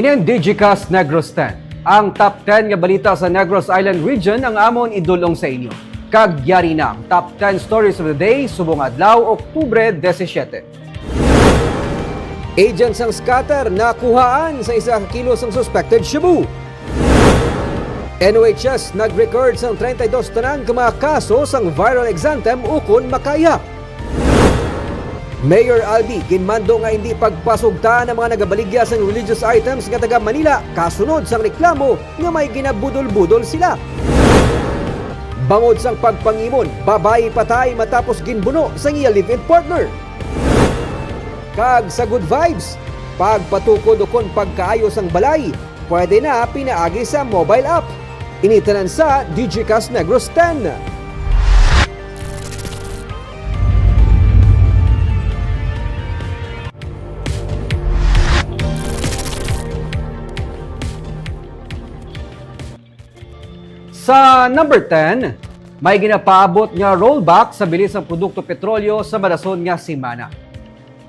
Inen Digicast Negros 10. Ang top 10 nga balita sa Negros Island region ang amon idulong sa inyo. Kagyari na ang top 10 stories of the day subong adlaw, Oktubre 17. Agents ang scatter nakuhaan sa isa kilos ng suspected Shabu. NOHS nag-record sang 32 tanan ka mga kaso sang viral exanthem ukon makaya. Mayor Albi ginmando nga hindi pagpasugta ng mga nagabaligya sang religious items nga taga Manila kasunod sang reklamo nga may ginabudol-budol sila. Bangod sang pagpangimon, babae patay matapos ginbuno sang iya live-in partner. Kag sa good vibes, pagpatukod ukon pagkaayos ang balay, pwede na pinaagi sa mobile app. Initanan sa Digicast Negros 10. Sa number 10, may ginapaabot nga rollback sa bilis ng produkto petrolyo sa madason nga simana.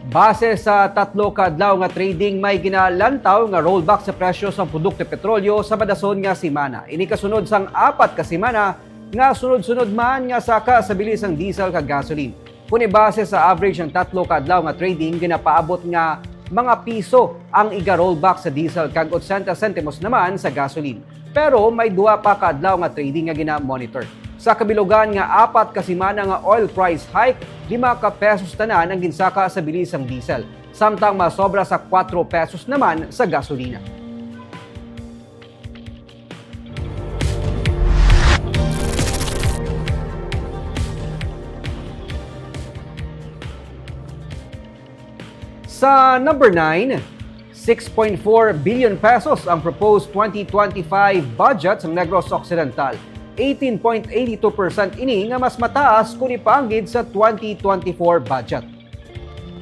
Base sa 3 ka adlaw nga trading, may ginalantaw nga rollback sa presyo sa produkto petrolyo sa madason nga simana. Ini kasunod sang 4 ka simana nga sunod-sunod man nga saka sa bilis ng diesel kag gasoline. Kung base sa average ng 3 ka adlaw nga trading, ginapaabot nga mga piso ang iga-rollback sa diesel kag 80 sentimos naman sa gasoline. Pero may 2 pa ka adlaw nga trading nga gina-monitor. Sa kabilugan nga 4 ka simana nga oil price hike, 5 ka pesos tanan ang ginsaka sa bilis ng diesel. Samtang masobra sa 4 pesos naman sa gasolina. Sa number 9, 6.4 billion pesos ang proposed 2025 budget ng Negros Occidental. 18.82% ini nga mas mataas kung ipaanggid sa 2024 budget.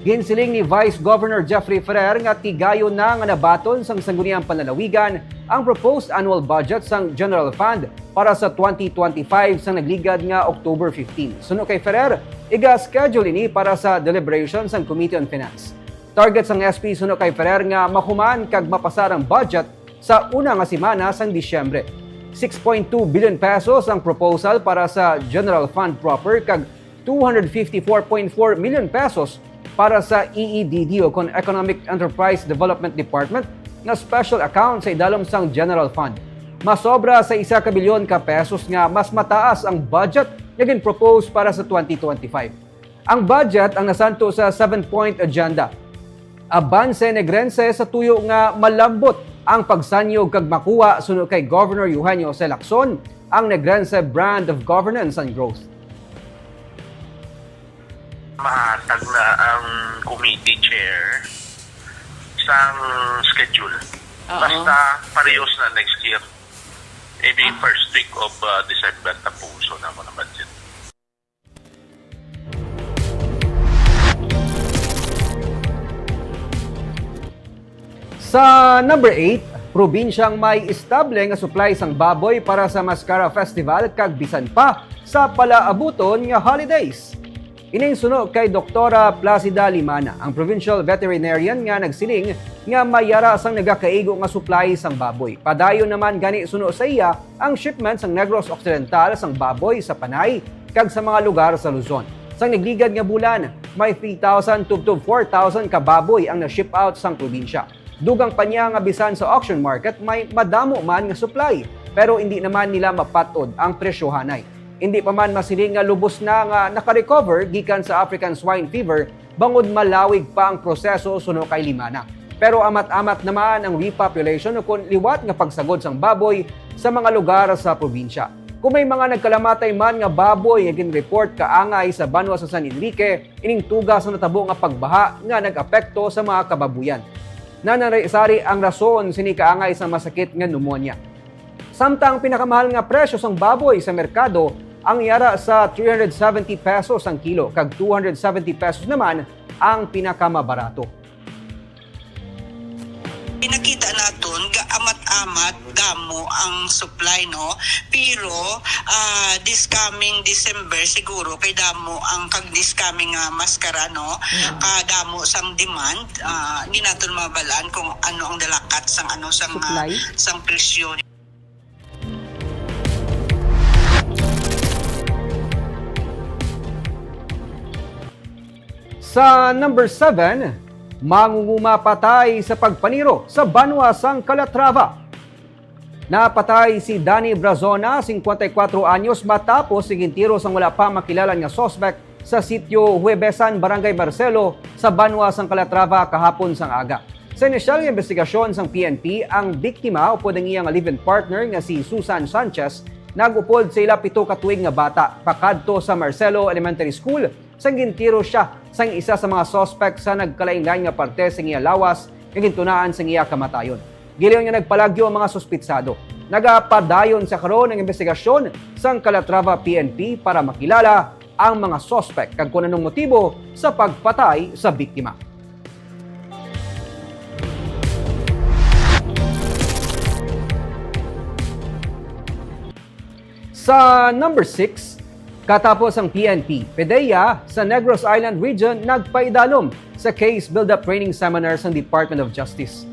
Ginsiling ni Vice Governor Jeffrey Ferrer nga tigayo na nga nabaton sang sangguniang panlalawigan ang proposed annual budget sang General Fund para sa 2025 sang nagligad nga October 15. Suno kay Ferrer, iga-schedule ini para sa deliberations sang Committee on Finance. Target sang SP suno kay Ferrer nga mahuman kag mapasar ang budget sa una nga semana sang Disyembre. 6.2 billion pesos ang proposal para sa General Fund proper kag 254.4 million pesos para sa EEDD o Economic Enterprise Development Department nga special account sa idalom sang General Fund. Masobra sa 1 ka bilyon ka pesos nga mas mataas ang budget nga gin-propose para sa 2025. Ang budget ang nasanto sa 7-point agenda. Abanse Negrense sa tuyo nga malambot ang pagsanyog kag makuha sunod kay Governor Eugenio C. Lacson ang Negrense brand of governance and growth. Mahatag na ang committee chair sang schedule. Basta parehos na next year. Maybe first week of December na puso na mo na budget. Sa number 8, probinsyang may estable nga supply sang baboy para sa Mascara Festival kag bisan pa sa palaabuton nga holidays. Ining suno kay Doktora Placida Limana, ang provincial veterinarian nga nagsiling nga mayara sang nagakaigo nga supply sang baboy. Padayon naman gani suno sa iya ang shipment sang Negros Occidental sang baboy sa Panay kag sa mga lugar sa Luzon. Sang nagligad nga bulan, may 3,000 to 4,000 ka baboy ang na-ship out sang probinsya. Dugang pa niya nga bisan sa auction market may madamo man nga supply, pero hindi naman nila mapatod ang presyohanay. Hindi pa man masiling nga lubos na nga nakarecover gikan sa African swine fever, bangod malawig pa ang proseso suno kay Limana. Pero amat-amat naman ang repopulation o kung liwat nga pagsagod sang baboy sa mga lugar sa probinsya. Kung may mga nagkalamatay man nga baboy nga gin-report kaangay sa Banwa sa San Enrique, ining tugas na natabo nga pagbaha nga nag-apekto sa mga kababuyan. Nananaisari ang rason sini kaangay sa masakit nga pneumonia. Samtang pinakamahal nga presyo sang baboy sa merkado ang yara sa 370 pesos ang kilo kag 270 pesos naman ang pinakamabarato. Pinakita naton ga amat pasalamat damo ang supply, no, pero this coming December siguro kay damo ang kag this coming maskara, no, kadamo sang demand, hindi natin mabalaan kung ano ang dalakat sang Supply? sang presyo. Sa number 7, mangunguma patay sa pagpaniro sa Banwasang Calatrava. Napatay si Danny Brazona, 54 anyos, matapos sigintiro sang wala pa makilalan nga suspect sa sitio Huebesan, Barangay Marcelo sa Banwasang Calatrava kahapon sang aga. Sa inisyal nga investigasyon sang PNP, ang biktima upod ang iyang live-in partner nga si Susan Sanchez nagupod sa ila 7 ka tuig nga bata pakadto sa Marcelo Elementary School. Sang gintiro siya sang isa sa mga suspect sa nagkalain-lain nga parte sa iya lawas nga gintunaan sa iya kamatayon. Giliw nga nagpalagyo ang mga suspitsado. Nagapadayon sa karon ng investigasyon sang Calatrava PNP para makilala ang mga suspect kag kung anong motibo sa pagpatay sa biktima. Sa number 6, katapos ang PNP, PDEA sa Negros Island Region nagpaidalom sa Case Build-Up Training Seminar sa Department of Justice.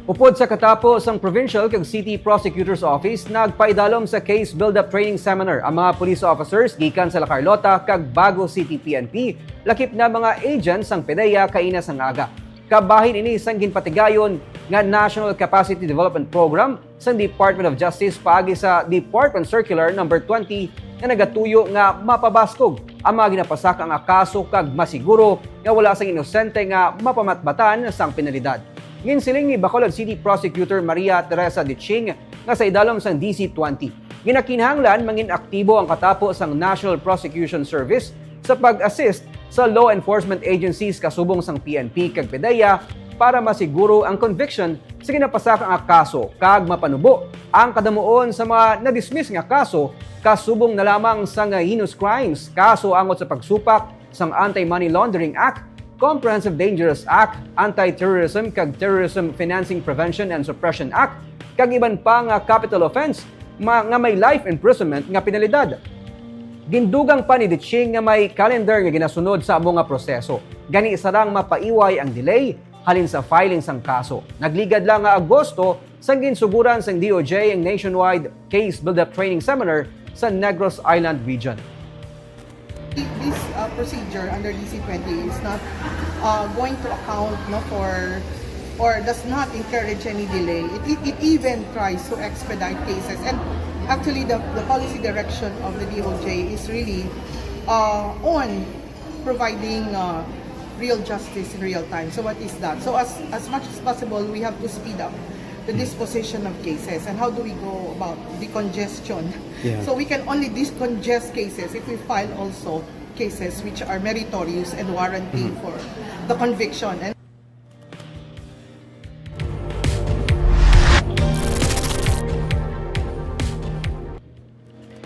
Upod sa katapos ang Provincial kag City Prosecutor's Office, nagpaidalom sa Case Build-Up Training Seminar ang mga police officers gikan sa La Carlota kag Bago City PNP, lakip na mga agents ang PDEA kaina sang aga. Kabahin ini sang ginpatigayon nga National Capacity Development Program sa Department of Justice paagi sa Department Circular No. 20 na nagatuyo nga mapabaskog ang mga ginapasak ang kaso kag masiguro nga wala sang inosente nga mapamatbatan sang penalidad. Ginsiling ni Bacolod City Prosecutor Maria Teresa Ditching nga sa idalom sang DC-20. Ginakinahanglan mangin aktibo ang katapos sang National Prosecution Service sa pag-assist sa law enforcement agencies kasubong sang PNP kag PDEA para masiguro ang conviction sa ginapasakang kaso kag mapanubo ang kadamuon sa mga na-dismiss nga kaso kasubong na lamang sa heinous crimes, kaso angot sa pagsupak sang Anti-Money Laundering Act, Comprehensive Dangerous Act, Anti-Terrorism kag Terrorism Financing Prevention and Suppression Act kag iban pa nga capital offense nga may life imprisonment nga penalidad. Gindugang pa ni Ditching nga may calendar nga ginasunod sa amo nga proseso. Gani sarang mapaiway ang delay halin sa filing sang kaso. Nagligad lang nga Agosto sang ginsuguran sang DOJ ang nationwide Case Build-Up Training Seminar sa Negros Island Region. This procedure under DC-20 is not going to account for or does not encourage any delay. It even tries to expedite cases. And actually, the policy direction of the DOJ is really on providing real justice in real time. So what is that? So as much as possible, we have to speed up the disposition of cases. And how do we go about decongestion? Yeah. So we can only decongest cases if we file also cases which are meritorious and warranting for the conviction. And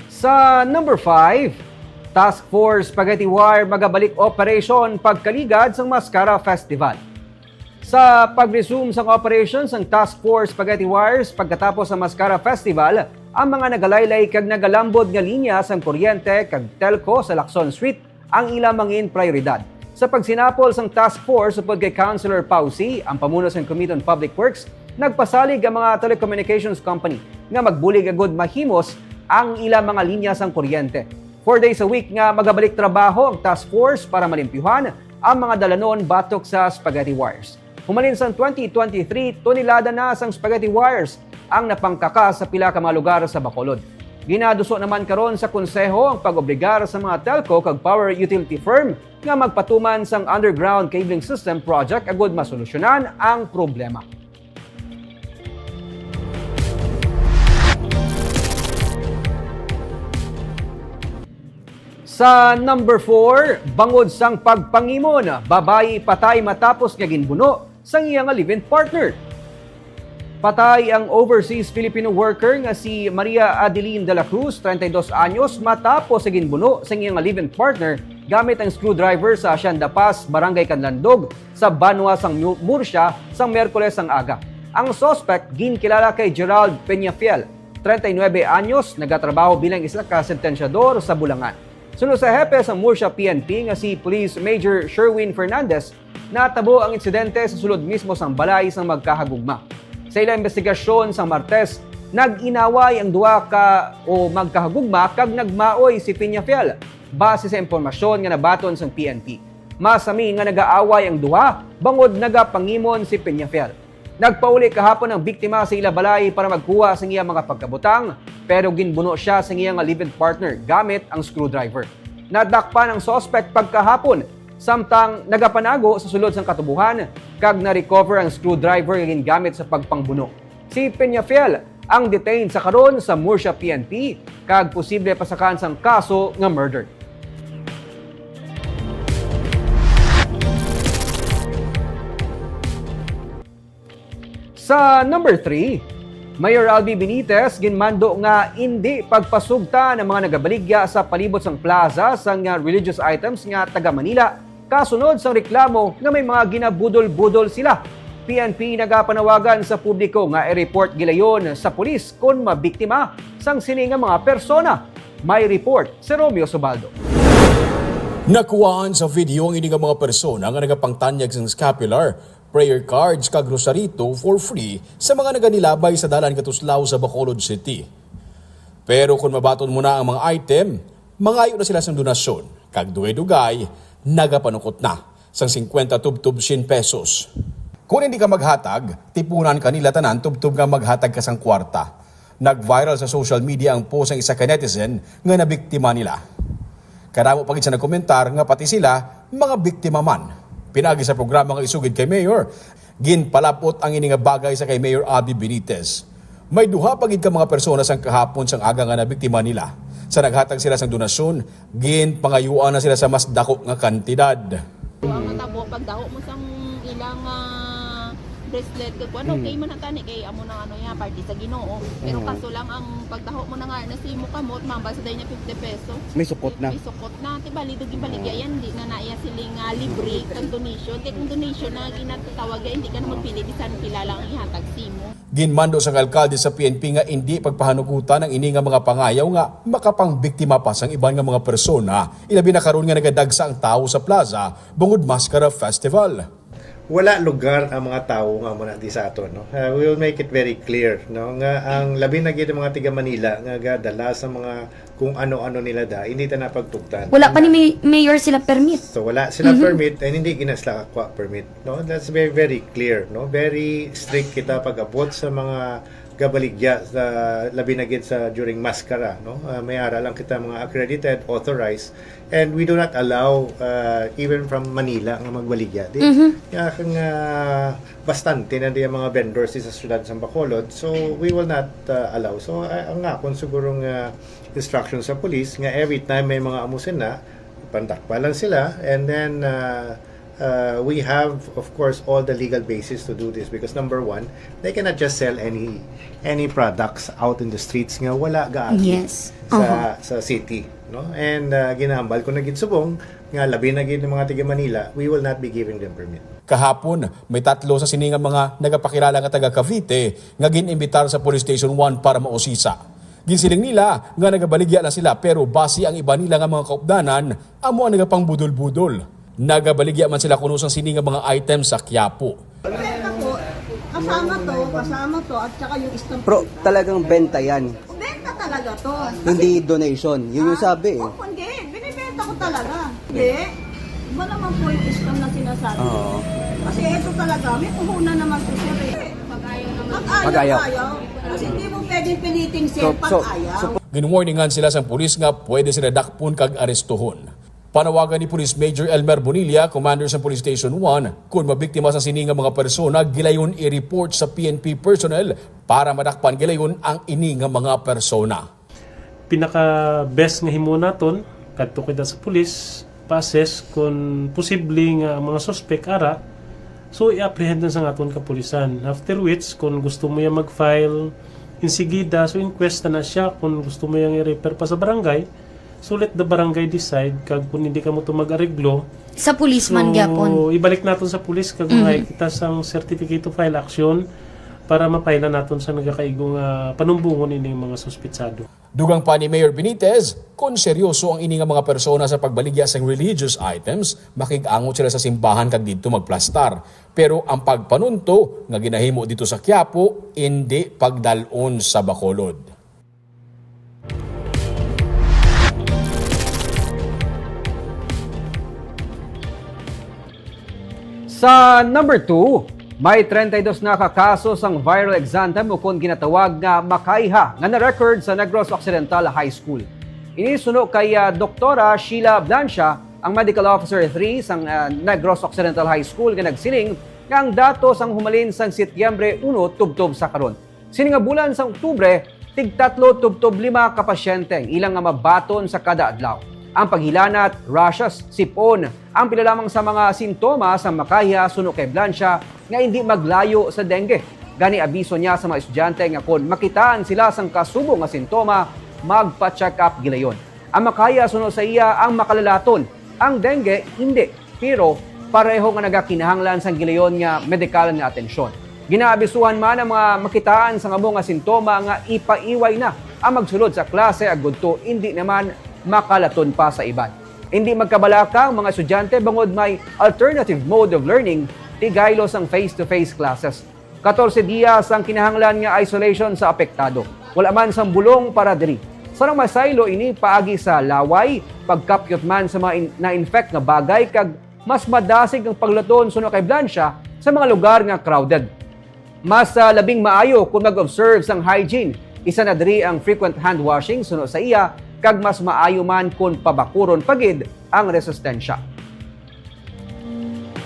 sa number 5, Task Force Spaghetti Wire magabalik operation pagkaligad sa Mascara Festival. Sa pag-resume sa operations ng Task Force Spaghetti Wires pagkatapos sa Mascara Festival, ang mga nagalaylay kag nagalambod nga linya sang kuryente kag telco sa Lacson Street ang ilang mangin prioridad. Sa pagsinapol sang Task Force upod kay Councilor Pausi, ang pamuno sa Committee on Public Works, nagpasalig ang mga telecommunications company nga magbulig agud mahimos ang ilang mga linya sang kuryente. 4 days a week nga magabalik trabaho ang Task Force para malimpyuhan ang mga dalanon batok sa spaghetti wires. Humalin sa 2023, tonelada na sang spaghetti wires ang napangkaka sa pila ka mga lugar sa Bacolod. Ginaduso naman karon sa konseho ang pag-obligar sa mga telco kag power utility firm nga magpatuman sang underground cabling system project agud masolusyonan ang problema. Sa number 4, bangod sang pagpangimon, babayi patay matapos nga ginbuno sang iyang live-in partner. Patay ang overseas Filipino worker nga si Maria Adeline de la Cruz, 32 anyos, matapos sa ginbuno sang iyang live-in partner gamit ang screwdriver sa Hacienda Paz, Barangay Canlandog, sa Banwa sang Murcia sang Miyerkules ang aga. Ang suspect ginkilala kay Gerald Peñafiel, 39 anyos, nagatrabaho bilang isang kasentensyador sa Bulangan. Sunod sa hepe sa Murcia PNP nga si Police Major Sherwin Fernandez, natabo ang insidente sa sulod mismo sang balay sang magkahagugma. Sa ilang investigasyon sa Martes, nag-inaway ang duwa ka o magkahagugma kag nagmaoy si Peñafiel base sa impormasyon nga nabaton sang PNP. Masami nga nag-aaway ang duwa bangod nagapangimon si Peñafiel. Nagpauli kahapon ang biktima sa ila balay para magkuha sa iyang mga pagkabutang pero ginbuno siya sa iyang live-in partner gamit ang screwdriver. Nadakpan ang suspect pagkahapon samtang nagapanago sa sulod sang katubuhan kag na-recover ang screwdriver nga gingamit sa pagpangbuno. Si Peñafiel ang detained sa karon sa Murcia PNP kag posible pasakan sang kaso nga murder. Sa number 3, Mayor Albi Benitez ginmando nga hindi pagpasugta ng mga nagabaligya sa palibot sang plaza sang religious items nga taga Manila kasunod sang reklamo nga may mga ginabudol-budol sila. PNP nagapanawagan sa publiko nga i-report gilayon sa pulis kung mabiktima sang sini nga mga persona. May report si Romeo Subaldo. Nakuhaan sa video ang ini nga mga persona nga nagapangtanyag sa scapular, prayer cards kag rosarito for free sa mga naganilabay sa dalan katuslaw sa Bacolod City. Pero kung mabaton mo na ang mga item, mangayo na sila sa donasyon kag dugay-dugay nagapanukot na sang 50 tubtub 100 pesos. Kung hindi ka maghatag, tipunan kanila tanan tubtub nga maghatag ka sang kwarta. Nag-viral sa social media ang post ng isa ka netizen nga nabiktima nila. Karamo pagit sa nagkomentar nga pati sila mga biktima man. Pinagi sa programa nga isugid kay Mayor, ginpalapot ang ini nga bagay sa kay Mayor Albi Benitez. May duha pagid ka mga persona sang kahapon sang aga nga nabiktima nila. Sa naghatag sila sang donasyon, ginpangayuan na sila sa mas dako nga kantidad. Ang natabo pagdaho mo sang ilang bracelet kag ano kay man tani kay amo nang ano ya party sa Ginoo. Pero kaso lang ang pagdaho mo na nga na si mo kamot mambal sa day niya 50 pesos. May sukot na. May sukot na ti balidog gibaligya yan di na naiya siling libre kag donation. Kay kung donation na ginatawag hindi ka na magpili bisan kilala ang ihatag simo. Ginmando sang alkalde sa PNP nga hindi pagpahanukutan ang ini nga mga pangayaw nga makapangbiktima pa sang iban nga mga persona. Ilabi na karon nga nagadagsa ang tao sa plaza bungod Mascara Festival. Wala lugar ang mga tao nga muna di sa ato, no. We will make it very clear, no, nga ang labi na gid mga tiga Manila nga gadala sa mga kung ano-ano nila da hindi ta napagtugtan. Wala pa ni Mayor sila permit. So wala sila permit and hindi ginasla akwa permit, no. That's very very clear, no. Very strict kita pag-abot sa mga gabaligya sa labi na gid sa during Mascara, no. May ara lang kita mga accredited, authorized, and we do not allow even from Manila nga magbaligya. Di kang bastante na diya mga vendors sa syudad sa Bacolod, so we will not allow. So ang nga kung sigurong instruction sa police nga every time may mga amusin na pandakpa lang sila, and then we have, of course, all the legal basis to do this because number one, they cannot just sell any products out in the streets nga wala gaagi Yes. sa city, no? And ginambal ko na gid subong nga labi na gid ng mga tiga Manila, we will not be giving them permit. Kahapon, may tatlo sa siningang mga nagapakilala nga taga Cavite nga ginimbitar sa Police Station 1 para mausisa. Ginsiling nila nga nagabaligya na sila pero basi ang iba nila nga mga kaupdanan amo ang nagapang budol-budol. Nagabaligya man sila kuno sang siningang mga items sa Quiapo. Kasama to, at saka yung stamp. Pro, talagang benta yan. Benta talaga to. Hindi donation. Yun yung sabi eh. Oh, hindi. Binibenta ko talaga. Hindi. Iba naman po yung stamp na sinasabi. Oo. Kasi ito talaga, may puhunan naman po siya eh. Pag-ayaw. Kasi hindi mo pwedeng piliting siya pag-ayaw. Ginwarningan sila sang pulis nga pwede sila dakpon kag arestuhon. Panawagan ni Police Major Elmer Bonilla, Commander sa Police Station 1, kung mabiktima sa siningang mga persona, gilayon i-report sa PNP personnel para madakpan gilayon ang iningang mga persona. Pinaka-best nga himunaton, kadto kita sa police, pa-assess kung posible nga mga suspect ara, so i-apprehend sa aton kapulisan. After which, kung gusto mo yung mag-file insigida, so inquest na siya, kung gusto mo yung i-refer pa sa barangay, so let the barangay decide kag kung hindi ka mo ito mag-areglo. Sa police man gyapon. Ibalik natin sa police kag mga kita sang certificate to file action para mapailan naton sa nagakaigong panumbungon ini mga suspitsado. Dugang pa ni Mayor Benitez, kung seryoso ang ini nga mga persona sa pagbaligya sa religious items, makig-angot sila sa simbahan kag dito magplastar. Pero ang pagpanunto nga ginahimo dito sa Quiapo, hindi pagdalon sa Bacolod. Sa number 2, may 32 na kakaso sang viral exanthem o kung ginatawag nga makaiha nga na-record sa Negros Occidental High School. Inisuno kay Doktora Sheila Blancia, ang Medical Officer 3 sang Negros Occidental High School nga nagsiling nga ang datos ang humalin sang Setyembre 1 tubtob sa karon. Sining nga bulan sang Oktubre, tig-3 tubtob 5 ka pasyente ilang nga mabaton sa kada adlaw. Ang paghilanat, rashes, sipon, ang pila lamang sa mga sintomas sa makaiha suno kay Blancia nga hindi maglayo sa dengue. Gani abiso niya sa mga estudyante nga kung makitaan sila sang kasubo nga sintoma, magpa-check up gilayon. Ang makaiha suno sa iya ang makalalaton, ang dengue hindi, pero pareho nga nagakinahanglan sang gilayon nga medikal nga atensyon. Ginaabisuhan man ang mga makitaan sa nga sintoma nga ipaiway na ang magsulod sa klase agud to hindi naman makalaton pa sa iban. Hindi magkabalaka ang mga estudyante bangod may alternative mode of learning tigaylos ang face-to-face classes. 14 diyas ang kinahanglan nga isolation sa apektado. Wala man sang bulong para diri. Sarang masaylo ini paagi sa laway, pagkapyot man sa mga na-infect nga bagay kag mas madasig ang paglaton suno kay Blancia sa mga lugar nga crowded. Mas labing maayo kung mag-observe sang hygiene. Isa na diri ang frequent hand washing suno sa iya kag mas maayo man kung pabakuron pagid ang resistensya.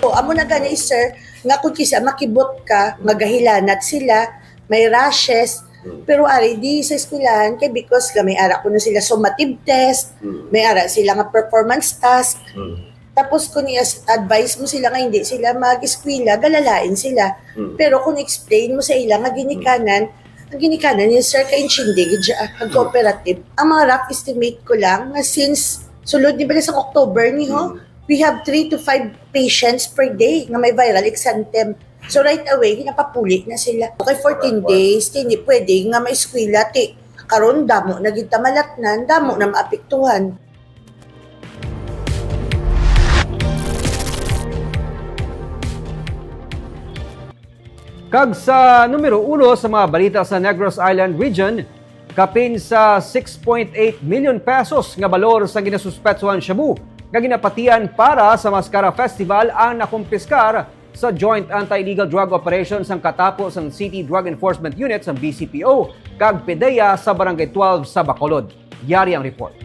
Amo na gani sir, nga kung kisa makibot ka, magahilanat sila, may rashes, pero ari di sa eskwelahan kay because may ara ko na sila summative test, may ara sila nga performance task. Tapos kung advise mo sila nga hindi sila mag-eskwela, galalain sila. Pero kung explain mo sa ila nga ginikanan, ang ginikanan niya, sir, ka-inchindi, ang cooperative. Ang mga rough estimate ko lang, na since sulod ni sa October ni we have 3 to 5 patients per day na may viral exanthem. So right away, napapuli na sila. Okay, 14 days, hindi pwede nga may eskwela, karon damo na kita malatnan, damo na maapektuhan. Kag sa numero 1 sa mga balita sa Negros Island Region, kapin sa 6.8 million pesos nga balor sa ginasuspetsuhan shabu nga ginapatian para sa Mascara Festival ang nakumpiskar sa Joint Anti-Illegal Drug Operations ang katapos ng City Drug Enforcement Unit sa BCPO kag PDEA sa Barangay 12 sa Bacolod. Yari ang report.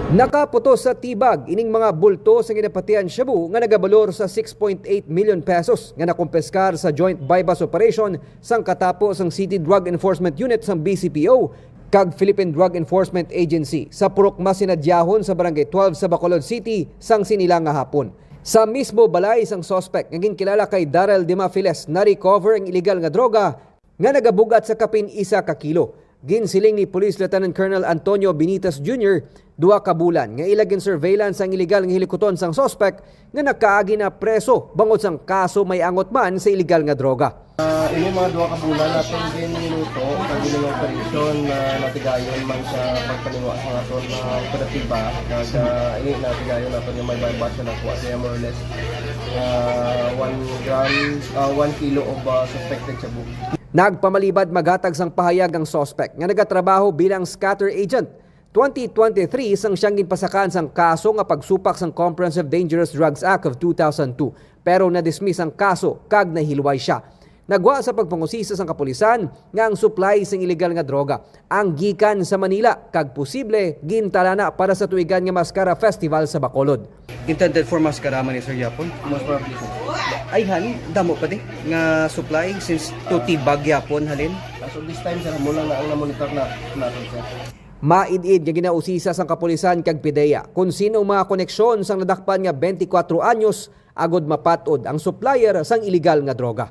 Nakaputo sa tibag ining mga bulto sa ginapatian shabu nga nagabalor sa 6.8 million pesos nga nakumpeskar sa Joint Bypass Operation sang katapos ang City Drug Enforcement Unit sa BCPO kag Philippine Drug Enforcement Agency sa purok masinadyahon sa Barangay 12 sa Bacolod City sang sinilang nga hapon. Sa mismo balay sang suspect nga ginkilala kay Darrell Dimafiles na recover ang illegal nga droga nga nagabugat sa kapin 1 ka kilo. Ginsiling ni Police Lieutenant Colonel Antonio Benitez Jr. 2 ka bulan nga ilagin surveillance ang illegal nga hilikuton sang suspect nga nakaagi na preso bangod sang kaso may angot man sa illegal nga droga. Ini mga 2 ka bulan natin din minuto kag gining operation na natigayon man sa pagpaliwa sa aton na operatiba kag ini natigayon naton yung may bypass na nakuha siya more or less 1 kilo of suspected shabu. Nagpamalibad maghatag sang pahayag ang suspect nga nagatrabaho bilang scatter agent. 2023 sang siyang ginpasakan sang kaso nga pagsupak sang Comprehensive Dangerous Drugs Act of 2002 pero na-dismiss ang kaso kag nahilway siya. Nagwa sa pagpangusisa sang kapulisan nga ang supply sang illegal nga droga ang gikan sa Manila kag posible gintalana para sa tuigan nga Mascara Festival sa Bacolod. Intended for Mascara man ni Sir Yapon, most probably. Ay han, damo pa di nga supply since to tibag yapon halin. So this time sir mo lang na ang na-monitor na natin sir. Maid-id nga ginausisa sang kapulisan kag PDEA kung sino mga koneksyon sang nadakpan nga 24 anyos agod mapatod ang supplier sang illegal nga droga.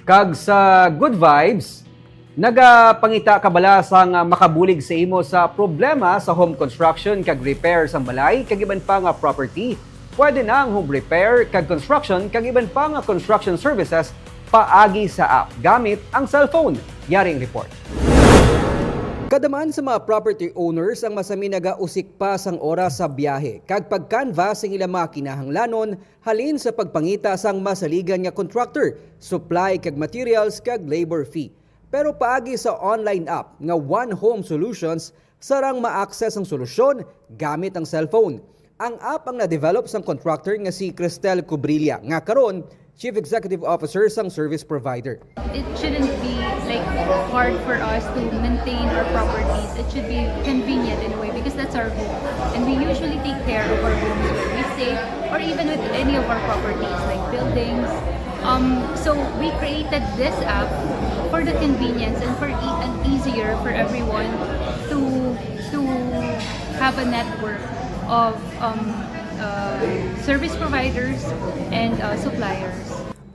Kag sa good vibes, Nagapangita kabala sang makabulig sa imo sa problema sa home construction kag repair sa balay kag iban pa nga property. Pwede na ang home repair kag construction kag iban pa nga construction services paagi sa app gamit ang cellphone. Yaring report. Kadaman sa mga property owners ang masami nagausik pa sang oras sa biyahe kag pag-canvas ang ilang mga kinahanglanon halin sa pagpangita sang masaligan nga contractor, supply kag materials kag labor fee. Pero paagi sa online app nga One Home Solutions, sarang ma-access ang solusyon gamit ang cellphone. Ang app ang na-develop sang contractor nga si Cristel Cubrilla, nga karon Chief Executive Officer sang service provider. It shouldn't be like hard for us to maintain our properties. It should be convenient in a way because that's our home. And we usually take care of our homes where we stay or even with any of our properties like buildings. So we created this app for the convenience and for and easier for everyone to have a network of service providers and suppliers.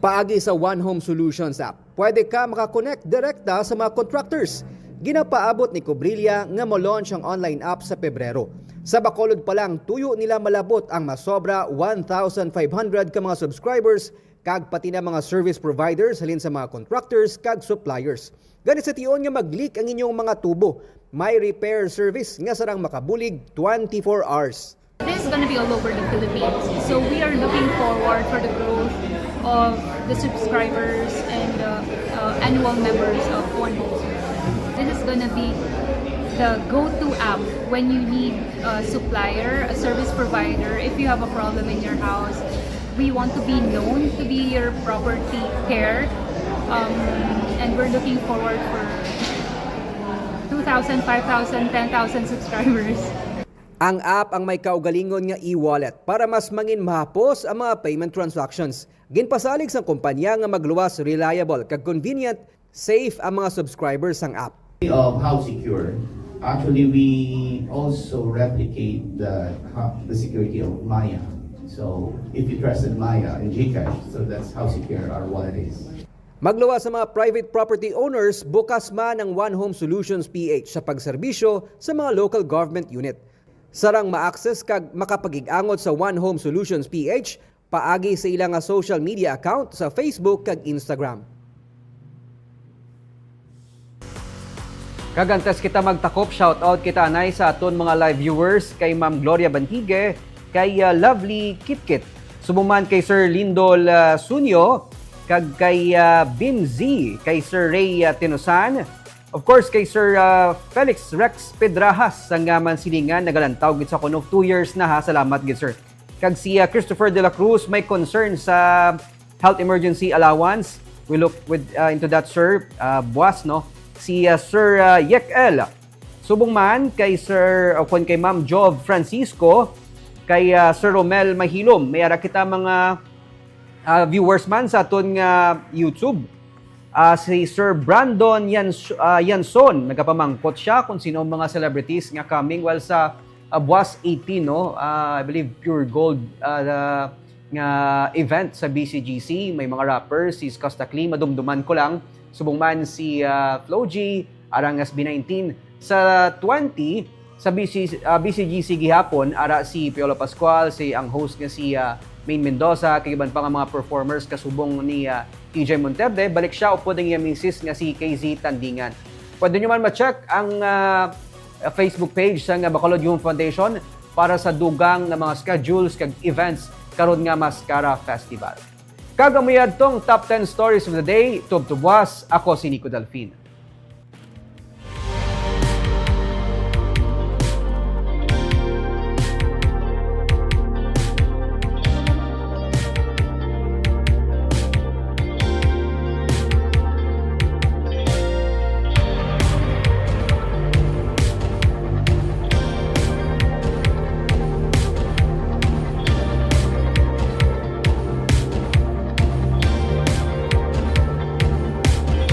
Paagi sa One Home Solutions app, pwede ka makakonect direkta sa mga contractors. Ginapaabot ni Cubrilla nga mo-launch ang online app sa Pebrero. Sa Bacolod pa lang, tuyo nila malabot ang masobra 1,500 ka mga subscribers kag pati na mga service providers halin sa mga contractors kag suppliers. Ganit sa tiyon nga mag-leak ang inyong mga tubo. May repair service nga sarang makabulig 24 hours. This is going to be all over the Philippines. So we are looking forward for the growth of the subscribers and annual members of One Home. This is going to be the go-to app when you need a supplier, a service provider. If you have a problem in your house, we want to be known to be your property care, and we're looking forward for 2,000, 5,000, 10,000 subscribers. Ang app ang may kaugalingon nga e-wallet para mas mangin mahapos ang mga payment transactions. Ginpasalig sa kumpanya nga magluwas reliable kag convenient, safe ang mga subscribers sang app. Of how secure, actually we also replicate the security of Maya. So if you trusted Maya and Gcash, so that's how secure our wallet is. Magluwas sa mga private property owners, bukas man ang One Home Solutions PH sa pagserbisyo sa mga local government unit. Sarang ma-access kag makapag-igangot sa One Home Solutions PH paagi sa ilang social media account sa Facebook kag Instagram. Kagantes kita magtakop, shoutout kita anay sa aton mga live viewers kay Ma'am Gloria Bantigue, kay Lovely Kitkit, sumuman kay Sir Lindol Sunyo, kag kay Binzi, kay Sir Ray Tinosan, of course kay Sir Felix Rex Pedrahas sang mansilingan nagalantaw gid sa kuno 2 years na ha, salamat gid sir. Kag si Christopher De La Cruz may concern sa health emergency allowance, we look into that sir, buwas no. Si Sir Yekel subong man kay Sir kay Ma'am Jov Francisco, kay Sir Romel Mahilom, may ara kita mga viewers man sa aton nga YouTube. Si Sir Brandon Yanson, nagapamangkot siya kung sino ang mga celebrities nga coming while sa buwas 18 no, I believe Pure Gold nga event sa BCGC, may mga rappers, si Costa Clee, madumduman ko lang, subong man si Flo G, Arangas B19 sa 20 sa BCGC gihapon, ara si Piolo Pascual, si ang host nga si Main Mendoza, kay iban pa nga mga performers kasubong ni TJ Monterde, balik siya upod ang misis nga si KZ Tandingan. Pwede nyo man ma-check ang Facebook page sa Bacolod Youth Foundation para sa dugang nga mga schedules kag events karon nga Mascara Festival. Kagamuyad tong top 10 stories of the day, tubtubwas, ako si Nico Delfin.